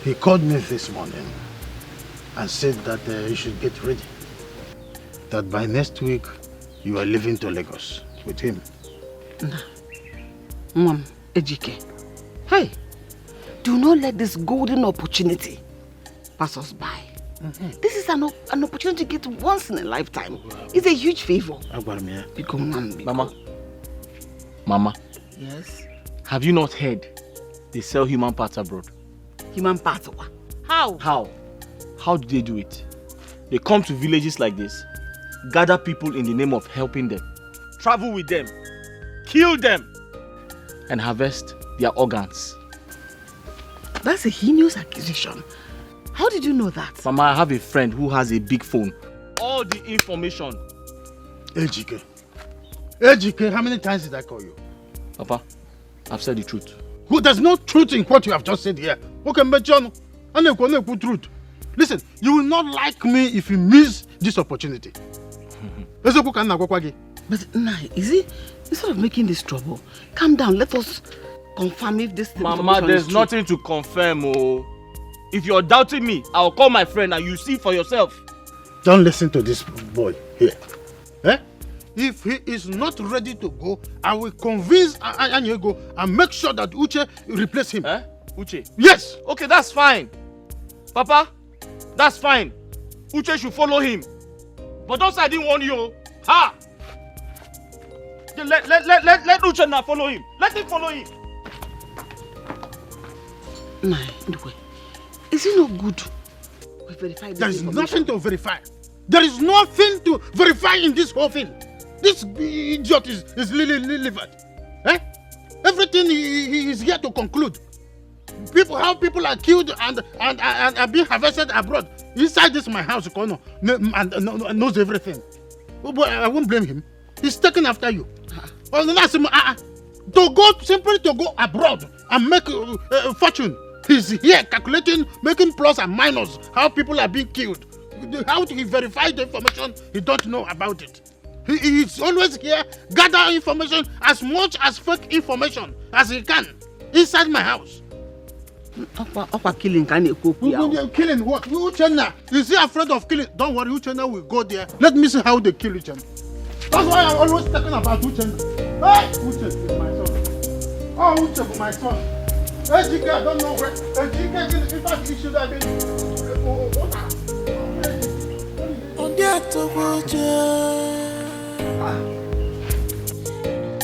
He called me this morning and said that you should get ready. That by next week, you are leaving to Lagos with him. Mom, Ejike, hey, do not let this golden opportunity pass us by. This is an opportunity to get once in a lifetime. It's a huge favor. Mama. Yes? Have you not heard they sell human parts abroad? Human parts? How? How do they do it? They come to villages like this, gather people in the name of helping them, travel with them, kill them, and harvest their organs. That's a heinous accusation. How did you know that? Mama, I have a friend who has a big phone. All the information. Ejike, how many times did I call you? Papa, I've said the truth. There's no truth in what you have just said here. Okay, but John, truth. Listen, you will not like me if you miss this opportunity. But is it, instead of making this trouble, calm down, let us confirm if this Mama, there's nothing to confirm. If you're doubting me, I'll call my friend and you see for yourself. Don't listen to this boy here. Eh? If he is not ready to go, I will convince Aniego and make sure that Uche replace him. Eh? Uche? Yes! Okay, that's fine. Papa, that's fine. Uche should follow him. But don't say I didn't warn you. Ha! Let Uche now follow him. Let him follow him. Is it not good? We verify this. There is nothing to verify. There is nothing to verify in this whole thing. This idiot is livid. Eh? Everything he is here to conclude. How people are killed and are being harvested abroad. Inside this my house, and knows everything. But I won't blame him. He's taken after you. Simply to go abroad and make a fortune. He's here calculating, making plus and minus, how people are being killed. How he verify the information, he don't know about it. He is always here, gather information, as much as fake information as he can, inside my house. Killing killing what? Uchenna, is he afraid of killing? Don't worry, Uchenna will go there. Let me see how they kill Uchenna. That's why I'm always talking about Uchenna. Hey, Uche is my son. Oh, Uche is my son. Ejike, I don't know where. Ejike, in fact, he should have been.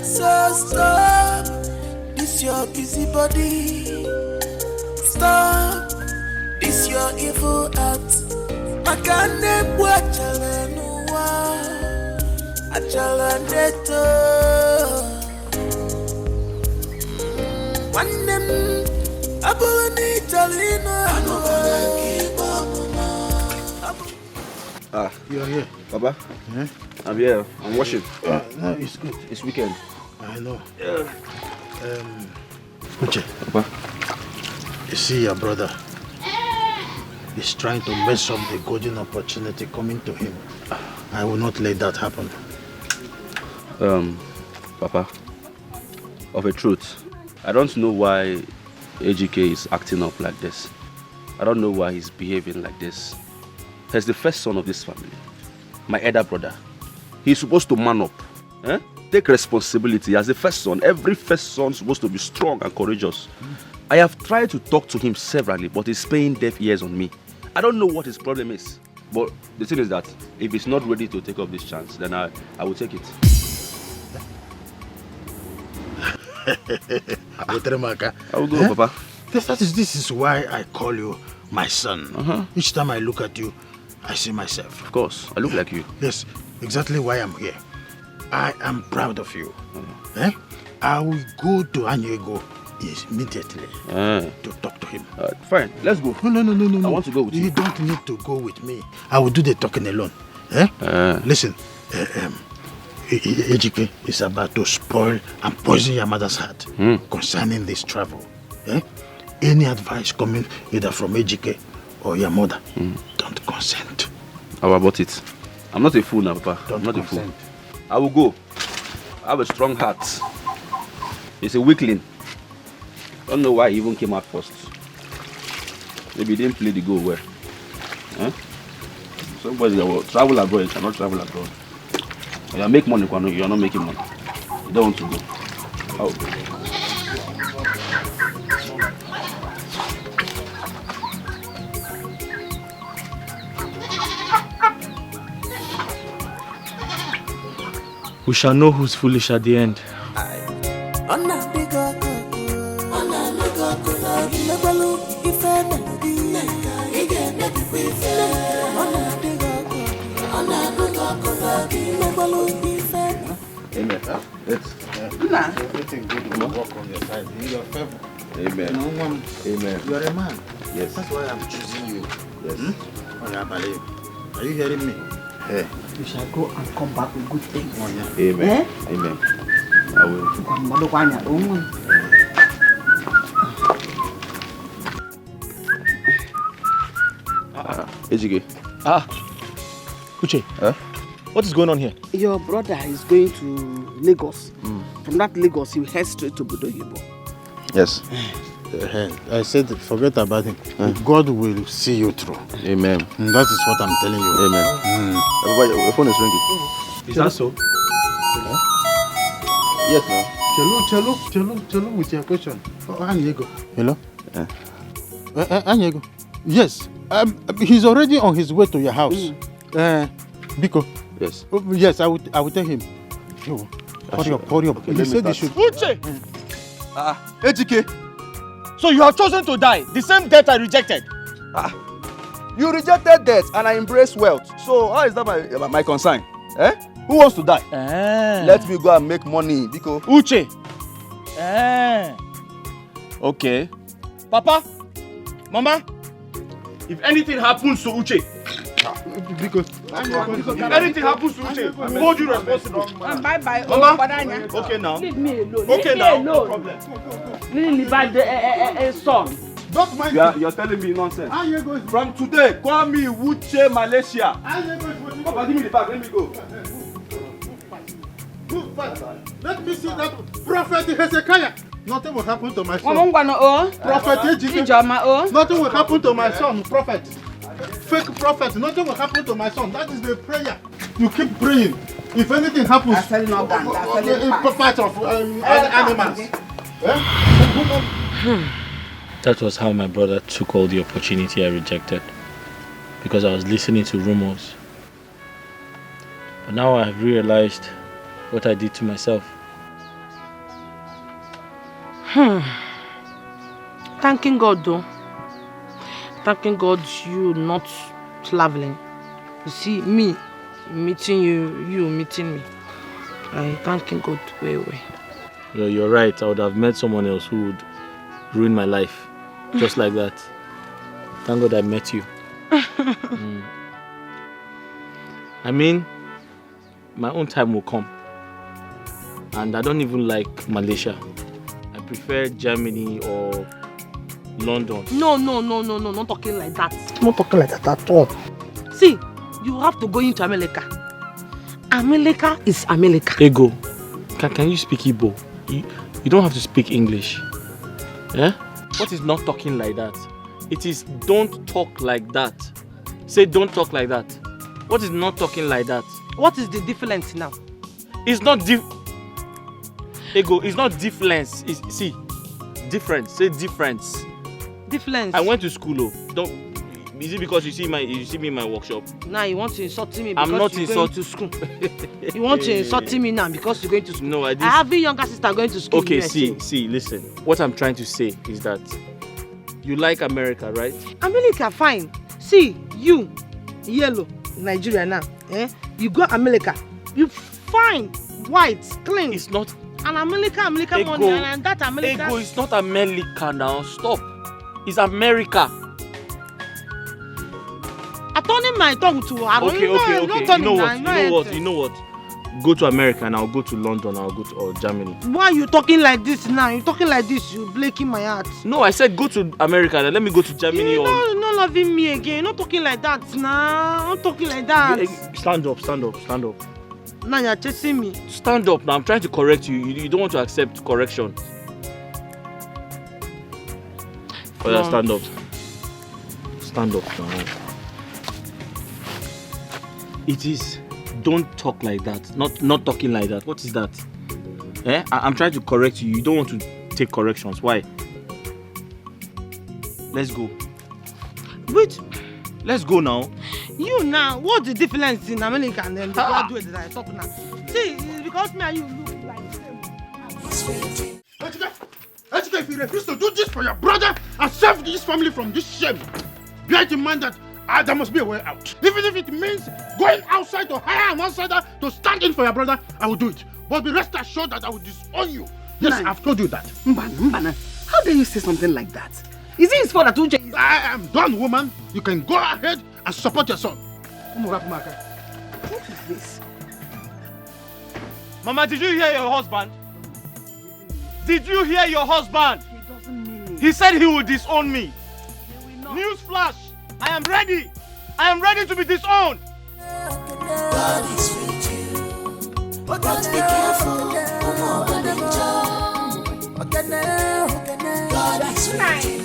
So stop this your busy body. Stop this your evil act. Makane bwachala nuwa achala neto. Wanem aboni talina You're here. Papa? Yeah? I'm here. I'm washing. No, it's good. It's weekend. I know. Uche. Papa? You see your brother? He's trying to mess up the golden opportunity coming to him. I will not let that happen. Papa, of a truth, I don't know why Ejike is acting up like this. I don't know why he's behaving like this. He's the first son of this family. my elder brother. He's supposed to man up. Take responsibility as the first son. Every first son is supposed to be strong and courageous. I have tried to talk to him severally, but he's paying deaf ears on me. I don't know what his problem is. But the thing is that if he's not ready to take up this chance, then I will take it. I will go, Papa. This is why I call you my son. Each time I look at you, I see myself. Of course, I look like you. Yes, exactly why I'm here. I am proud of you. I will go to Anyego immediately to talk to him. Fine, let's go. No. I want to go with you. You don't need to go with me. I will do the talking alone. Listen, Ejike is about to spoil and poison your mother's heart concerning this travel. Any advice coming either from Ejike or your mother, don't consent. How about it? I'm not a fool now, Papa. Don't I'm not consent. a fool. I will go. I have a strong heart. He's a weakling. Don't know why he even came out first. Maybe he didn't play the goal well. Somebody that will travel abroad, you cannot travel abroad. You make money, you are not making money. You don't want to go. Oh. We shall know who's foolish at the end. Amen. Everything good will work on your side. In your favor. Amen. Amen. You are a man. Yes. That's why I'm choosing you. Yes. Oh, yeah, believe. Are you hearing me? Hey. You shall go and come back with good things. Oh, yeah. Amen. Amen. I will. Ejike. Uche. What is going on here? Your brother is going to Lagos. From that Lagos, he will head straight to Budoyibo. Yes. I said, forget about him. God will see you through. Amen. That is what I'm telling you. Amen. Everybody, your phone is ringing. Is that so? Yes, no. Chelo, with your question. Anyego. Hello? Anyego. Yes. He's already on his way to your house. Biko. Yes. Yes, I will tell him. Hurry up. Okay, He said he should. Uche! Ejike! So you have chosen to die, the same death I rejected. You rejected death and I embraced wealth. So how is that my concern? Who wants to die? Let me go and make money, Biko. Uche! Okay. Papa, Mama, if anything happens to Uche, if anything happens to Uche, hold you responsible. Bye-bye. Mama, okay now. Leave me alone. Okay now, no problem. Leave the son. Don't mind. You're telling me nonsense. From today, call me Uche Malaysia. Papa, give me the bag, let me go. Move fast. Let me see that prophet Hezekiah. Nothing will happen to my son. Prophet Ejike. Nothing will happen to my son, prophet. Fake prophet. Nothing will happen to my son. That is the prayer. You keep praying. If anything happens, part of animals. That was how my brother took all the opportunity I rejected. Because I was listening to rumors. But now I have realized what I did to myself. Thanking God though. Thanking God you not traveling. You see, me meeting you meeting me. I thanking God way. You're right. I would have met someone else who would ruin my life. Just like that. Thank God I met you. I mean, my own time will come. And I don't even like Malaysia. I prefer Germany or London. No, not talking like that. Not talking like that at all. See, you have to go into America. America is America. Ego, can you speak Igbo? You don't have to speak English. Yeah? What is not talking like that? It is don't talk like that. Say don't talk like that. What is not talking like that? What is the difference now? It's not Ego, it's not difference. See, difference. Say difference. Difference. I went to school. Is it because you see me in my workshop? Now you want to insult me because I'm not you're going to school. You want to insult me now because you're going to school. No, I didn't. I have a younger sister going to school. Okay, see, listen. What I'm trying to say is that you like America, right? America, fine. See, you, yellow, Nigeria now. You go America. You fine, white, clean. It's not. And America Ego, money and that America. Ego, it's not America now. Stop. It's America. I'm turning my tongue to Okay. You know what? Go to America and I'll go to London. I'll go to Germany. Why are you talking like this now? You're talking like this. You're breaking my heart. No, I said go to America and let me go to Germany. You're not loving me again. You're not talking like that now. Not talking like that. Stand up. Now you're chasing me. Stand up now. I'm trying to correct you. You don't want to accept correction. Well, stand up. Stand up now. It is. Don't talk like that. Not talking like that. What is that? I'm trying to correct you. You don't want to take corrections. Why? Let's go. Which? Let's go now. You now, what's the difference in America and the graduate that I talk now? See, it's because me and you look like the same. Echika, if you refuse to do this for your brother and save this family from this shame, bear in mind that there must be a way out. Even if it means going outside to hire an outsider to stand in for your brother, I will do it. But be rest assured that I will disown you. Yes, I've told you that. Mbana, how dare you say something like that? Is it his fault that Uche is... I am done, woman. You can go ahead and support your son. What is this? Mama, did you hear your husband? Did you hear your husband? He doesn't mean it. He said he will disown me. News flash. I am ready. I am ready to be disowned. God is with you. But be careful. God is with you.